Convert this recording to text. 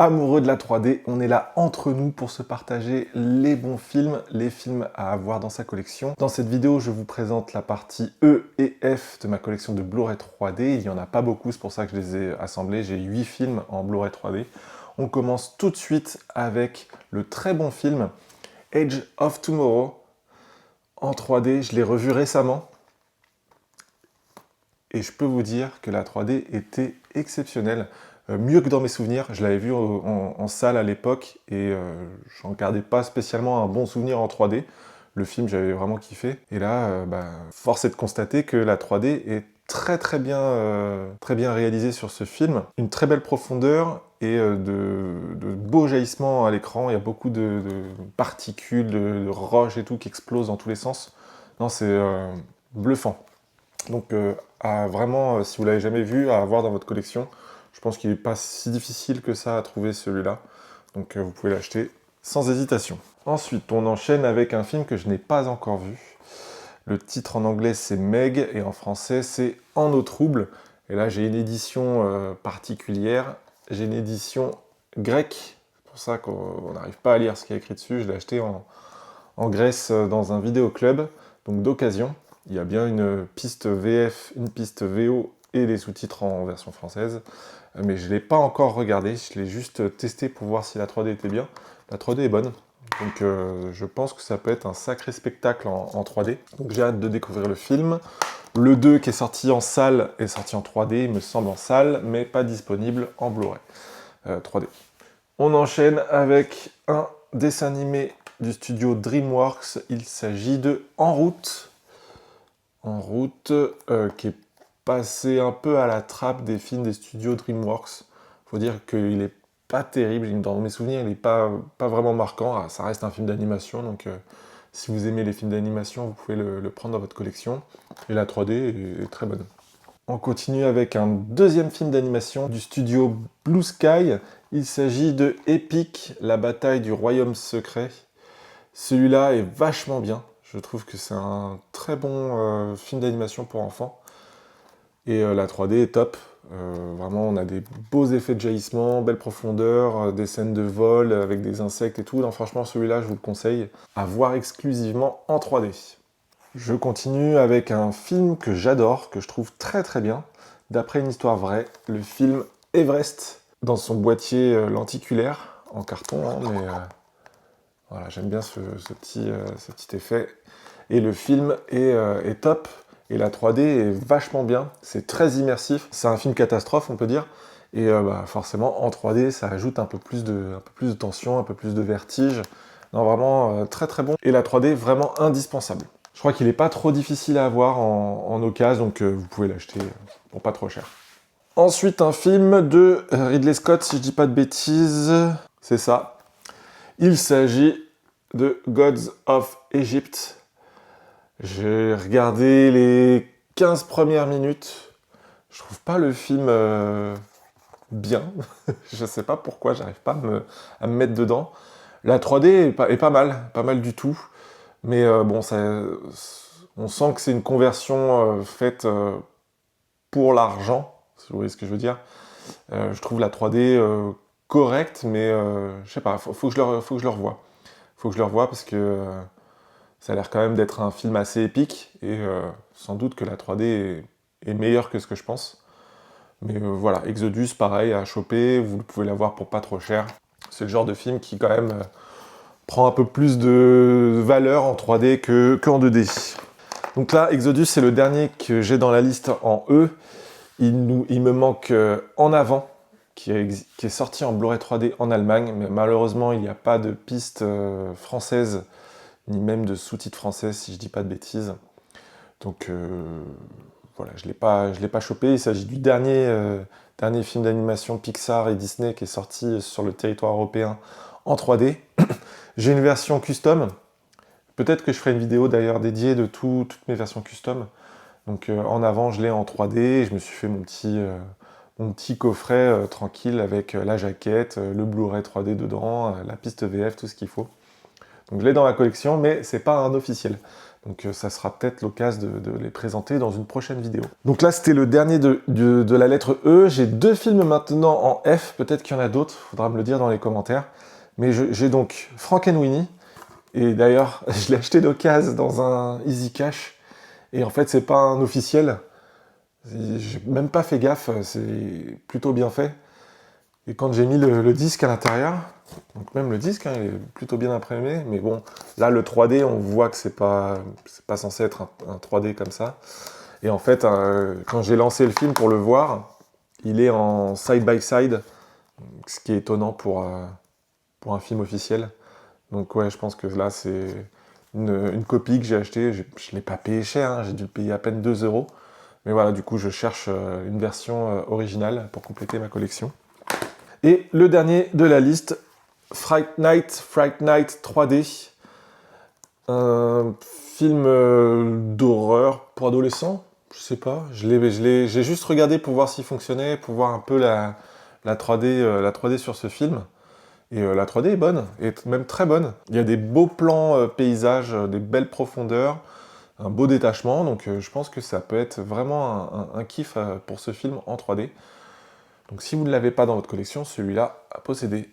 Amoureux de la 3D, on est là entre nous pour se partager les bons films, les films à avoir dans sa collection. Dans cette vidéo, je vous présente la partie E et F de ma collection de Blu-ray 3D. Il n'y en a pas beaucoup, c'est pour ça que je les ai assemblés. J'ai 8 films en Blu-ray 3D. On commence tout de suite avec le très bon film Edge of Tomorrow en 3D. Je l'ai revu récemment. Et je peux vous dire que la 3D était exceptionnelle. Mieux que dans mes souvenirs. Je l'avais vu en salle à l'époque et j'en gardais pas spécialement un bon souvenir en 3D. Le film, j'avais vraiment kiffé. Et là, force est de constater que la 3D est très bien réalisée sur ce film. Une très belle profondeur et de beaux jaillissements à l'écran. Il y a beaucoup de particules, de roches et tout qui explosent dans tous les sens. Non, c'est bluffant. Donc vraiment, si vous l'avez jamais vu, à avoir dans votre collection. Je pense qu'il n'est pas si difficile que ça à trouver celui-là. Donc vous pouvez l'acheter sans hésitation. Ensuite, on enchaîne avec un film que je n'ai pas encore vu. Le titre en anglais c'est Meg et en français c'est En eau trouble. Et là j'ai une édition particulière. J'ai une édition grecque. C'est pour ça qu'on n'arrive pas à lire ce qui est écrit dessus. Je l'ai acheté en Grèce dans un vidéoclub, donc d'occasion. Il y a bien une piste VF, une piste VO et les sous-titres en version française. Mais je ne l'ai pas encore regardé, je l'ai juste testé pour voir si la 3D était bien. La 3D est bonne, donc je pense que ça peut être un sacré spectacle en 3D. Donc j'ai hâte de découvrir le film. Le 2 qui est sorti en salle est sorti en 3D, il me semble en salle, mais pas disponible en Blu-ray 3D. On enchaîne avec un dessin animé du studio DreamWorks. Il s'agit de En route. En route, qui est passé un peu à la trappe des films des studios DreamWorks. Faut dire qu'il est pas terrible, dans mes souvenirs, il n'est pas vraiment marquant. Ah, ça reste un film d'animation, donc si vous aimez les films d'animation, vous pouvez le prendre dans votre collection. Et la 3D est très bonne. On continue avec un deuxième film d'animation du studio Blue Sky. Il s'agit de Epic, la bataille du royaume secret. Celui-là est vachement bien. Je trouve que c'est un très bon film d'animation pour enfants. Et la 3D est top. Vraiment, on a des beaux effets de jaillissement, belle profondeur, des scènes de vol avec des insectes et tout. Non, franchement, celui-là, je vous le conseille à voir exclusivement en 3D. Je continue avec un film que j'adore, que je trouve très bien, d'après une histoire vraie, le film Everest, dans son boîtier lenticulaire, en carton, hein, mais voilà, j'aime bien ce petit effet. Et le film est top, et la 3D est vachement bien, c'est très immersif. C'est un film catastrophe, on peut dire, et forcément, en 3D, ça ajoute un peu plus de tension, un peu plus de vertige. Non, vraiment, très bon. Et la 3D, vraiment indispensable. Je crois qu'il n'est pas trop difficile à avoir en occasion, donc vous pouvez l'acheter pour pas trop cher. Ensuite, un film de Ridley Scott, si je dis pas de bêtises. C'est ça. Il s'agit de Gods of Egypt. J'ai regardé les 15 premières minutes. Je trouve pas le film bien. Je sais pas pourquoi, j'arrive pas à me mettre dedans. La 3D est pas mal du tout. Mais bon, on sent que c'est une conversion faite pour l'argent, si vous voyez ce que je veux dire. Je trouve la 3D correcte, mais je sais pas, faut que je le revoie. Faut que je le revoie parce que ça a l'air quand même d'être un film assez épique, et sans doute que la 3D est meilleure que ce que je pense. Mais voilà, Exodus, pareil, à choper, vous pouvez l'avoir pour pas trop cher. C'est le genre de film qui quand même prend un peu plus de valeur en 3D qu'en 2D. Donc là, Exodus, c'est le dernier que j'ai dans la liste en E. Il me manque En avant, qui est sorti en Blu-ray 3D en Allemagne, mais malheureusement, il n'y a pas de piste française, ni même de sous-titres français, si je dis pas de bêtises. Donc voilà, je l'ai pas chopé. Il s'agit du dernier film d'animation Pixar et Disney qui est sorti sur le territoire européen en 3D. J'ai une version custom. Peut-être que je ferai une vidéo d'ailleurs dédiée de toutes mes versions custom. Donc en avant, je l'ai en 3D. Et je me suis fait mon petit coffret tranquille avec la jaquette, le Blu-ray 3D dedans, la piste VF, tout ce qu'il faut. Donc je l'ai dans ma collection, mais c'est pas un officiel. Donc ça sera peut-être l'occasion de les présenter dans une prochaine vidéo. Donc là, c'était le dernier de la lettre E. J'ai 2 films maintenant en F. Peut-être qu'il y en a d'autres, il faudra me le dire dans les commentaires. Mais j'ai donc Frankenweenie. Et d'ailleurs, je l'ai acheté d'occasion dans un Easy Cash. Et en fait, c'est pas un officiel. J'ai même pas fait gaffe, c'est plutôt bien fait. Et quand j'ai mis le disque à l'intérieur, donc même le disque, hein, il est plutôt bien imprimé, mais bon, là le 3D, on voit que c'est pas censé être un 3D comme ça. Et en fait, quand j'ai lancé le film pour le voir, il est en side by side, ce qui est étonnant pour un film officiel. Donc ouais, je pense que là c'est une copie que j'ai achetée, je ne l'ai pas payé cher, hein, j'ai dû le payer à peine 2 euros. Mais voilà, du coup je cherche une version originale pour compléter ma collection. Et le dernier de la liste, Fright Night 3D. Un film d'horreur pour adolescents, je sais pas. J'ai juste regardé pour voir s'il fonctionnait, pour voir un peu la 3D sur ce film. Et la 3D est bonne, et même très bonne. Il y a des beaux plans paysages, des belles profondeurs, un beau détachement, donc je pense que ça peut être vraiment un kiff pour ce film en 3D. Donc si vous ne l'avez pas dans votre collection, celui-là à posséder.